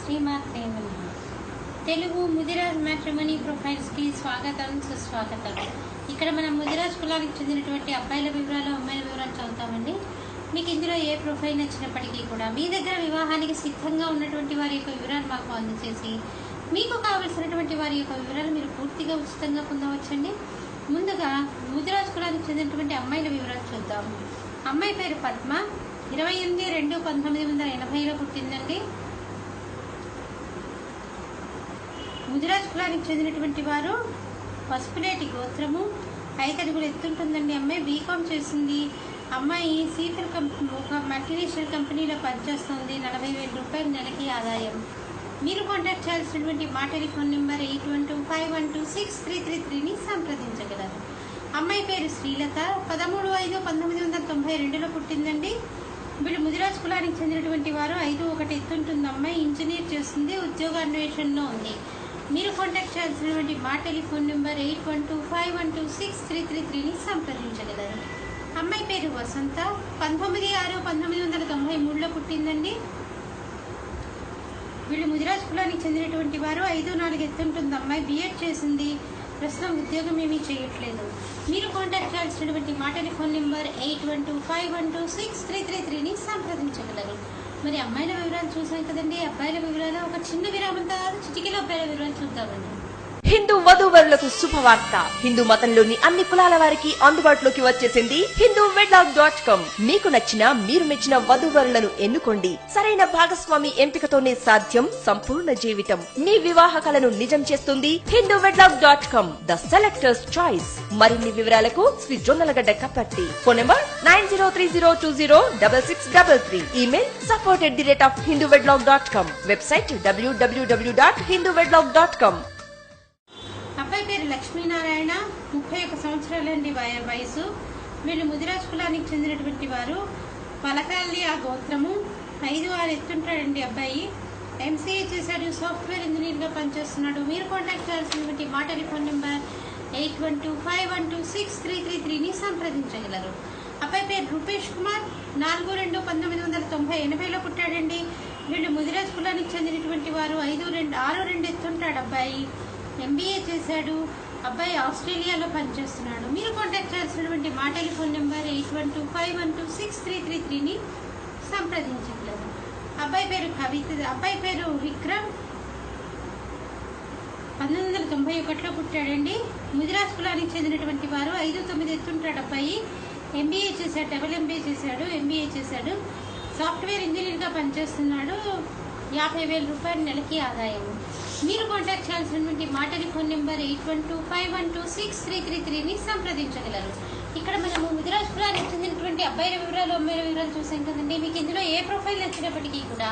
శ్రీమాత్రే నమః. Telugu Mudiraj matrimony profiles కి స్వాగతం సుస్వాగతం. ఇక్కడ మనం ముదిరాజ్ కులానికి చెందినటువంటి అబ్బాయిల వివరాలు అమ్మాయిల వివరాలు చదువుతామండి. మీకు ఇందులో ఏ ప్రొఫైల్ నచ్చినప్పటికీ కూడా మీ దగ్గర వివాహానికి సిద్ధంగా ఉన్నటువంటి వారి యొక్క వివరాలు మాకు అందజేసి మీకు కావలసినటువంటి వారి యొక్క వివరాలు మీరు పూర్తిగా ఉచితంగా పొందవచ్చండి. ముందుగా ముదిరాజ్ కులానికి చెందినటువంటి అమ్మాయిల వివరాలు చూద్దాము. అమ్మాయి పేరు పద్మ, 28/2/1980 పుట్టిందండి. ముదిరాజ్ కులానికి చెందినటువంటి వారు పసుపులేటి గోత్రము, 5 అడుగులు ఎత్తుంటుందండి. అమ్మాయి బీకామ్ చేసింది. అమ్మాయి సీఫిల్ ఒక మల్టీనేషనల్ కంపెనీలో పనిచేస్తుంది. 40,000 రూపాయలు నెలకి ఆదాయం. మీరు కాంటాక్ట్ చేయాల్సినటువంటి మా టెలిఫోన్ నెంబర్ 8125126333ని సంప్రదించగలరు. అమ్మాయి పేరు శ్రీలత, 13/5/1992 పుట్టిందండి. వీళ్ళు ముదిరాజ్ కులానికి చెందినటువంటి వారు. 5'1" ఎత్తుంటుంది. అమ్మాయి ఇంజనీర్ చేస్తుంది, ఉద్యోగాన్వేషణలో ఉంది. మీరు కాంటాక్ట్ చేయాల్సినటువంటి మా టెలిఫోన్ నెంబర్ 8125126333ని సంప్రదించగలరు. అమ్మాయి పేరు వసంత, 19/6/1993 పుట్టిందండి. వీళ్ళు ముదిరాజ్ కులానికి చెందినటువంటి వారు. 5'4" ఎత్తుంటుంది. అమ్మాయి బిఎడ్ చేసింది, ప్రస్తుతం ఉద్యోగం ఏమీ చేయట్లేదు. మీరు కాంటాక్ట్ చేయాల్సినటువంటి మా టెలిఫోన్ నెంబర్ 8125126333ని సంప్రదించగలరు. మరి అమ్మాయిల వివరాలు చూసాం కదండి. అబ్బాయిల వివరాలు ఒక చిన్న విరామం తర్వాత చిటికెలో అబ్బాయిల వివరాలు చూద్దామండి. హిందూ వధూవరులకు శుభవార్త. హిందూ మతంలోని అన్ని కులాల వారికి అందుబాటులోకి వచ్చేసింది hinduwedlog.com. మీకు నచ్చిన మీరు మెచ్చిన వధూవరులను ఎన్నుకోండి. సరైన భాగస్వామి ఎంపికతోనే సాధ్యం సంపూర్ణ జీవితం. మీ వివాహ కలను నిజం చేస్తుంది hinduwedlog.com, ద సెలెక్టర్స్ చాయిస్. మరిన్ని వివరాలకు Shri Jonnalagadda Kaparthi. Phone number 9030206633. Email support@hinduwedlog.com. Website www.hinduwedlog.com. అబ్బాయి పేరు లక్ష్మీనారాయణ, 31 సంవత్సరాలండి వయసు. వీళ్ళు ముదిరాజ్ కులానికి చెందినటువంటి వారు. పలకాలి ఆ గోత్రము. 5'6" ఎత్తుంటాడండి. అబ్బాయి ఎంసీఏ చేశాడు, సాఫ్ట్వేర్ ఇంజనీర్ గా పనిచేస్తున్నాడు. మీరు కాంటాక్ట్ చేయాల్సినటువంటి మా టెలిఫోన్ నెంబర్ 8125126333ని సంప్రదించగలరు. అబ్బాయి పేరు రూపేష్ కుమార్, 4/2/1990 పుట్టాడండి. వీళ్ళు ముదిరాజ్ కులానికి చెందినటువంటి వారు. 6'2" ఎత్తుంటాడు. అబ్బాయి ఎంబీఏ చేశాడు. అబ్బాయి ఆస్ట్రేలియాలో పనిచేస్తున్నాడు. మీరు కాంటాక్ట్ చేయాల్సినటువంటి మా టెలిఫోన్ నెంబర్ 8125126333ని సంప్రదించగలరు. అబ్బాయి పేరు కవిత. అబ్బాయి పేరు విక్రమ్, 1991 పుట్టాడండి. ముదిరాజ్ కులానికి చెందినటువంటి వారు. 5'9" ఎత్తుంటాడు. అబ్బాయి ఎంబీఏ చేశాడు, ఎంబీఏ చేశాడు. సాఫ్ట్వేర్ ఇంజనీర్ గా పనిచేస్తున్నాడు. 50,000 రూపాయలు నెలకి ఆదాయం. మీరు కాంటాక్ట్ చేయాల్సినటువంటి మా టెలిఫోన్ నెంబర్ 8125126333ని సంప్రదించగలరు. ఇక్కడ మనము ముదిరాజ్ కులానికి చెందినటువంటి అబ్బాయిల వివరాలు అమ్మాయిల వివరాలు చూసాం కదండి. మీకు ఇందులో ఏ ప్రొఫైల్ నచ్చినప్పటికీ కూడా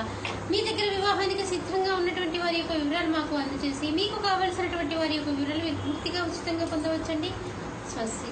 మీ దగ్గర వివాహానికి సిద్ధంగా ఉన్నటువంటి వారి యొక్క వివరాలు మాకు అందజేసి మీకు కావలసినటువంటి వారి యొక్క వివరాలు మీరు పూర్తిగా ఉచితంగా పొందవచ్చండి. స్వస్తి.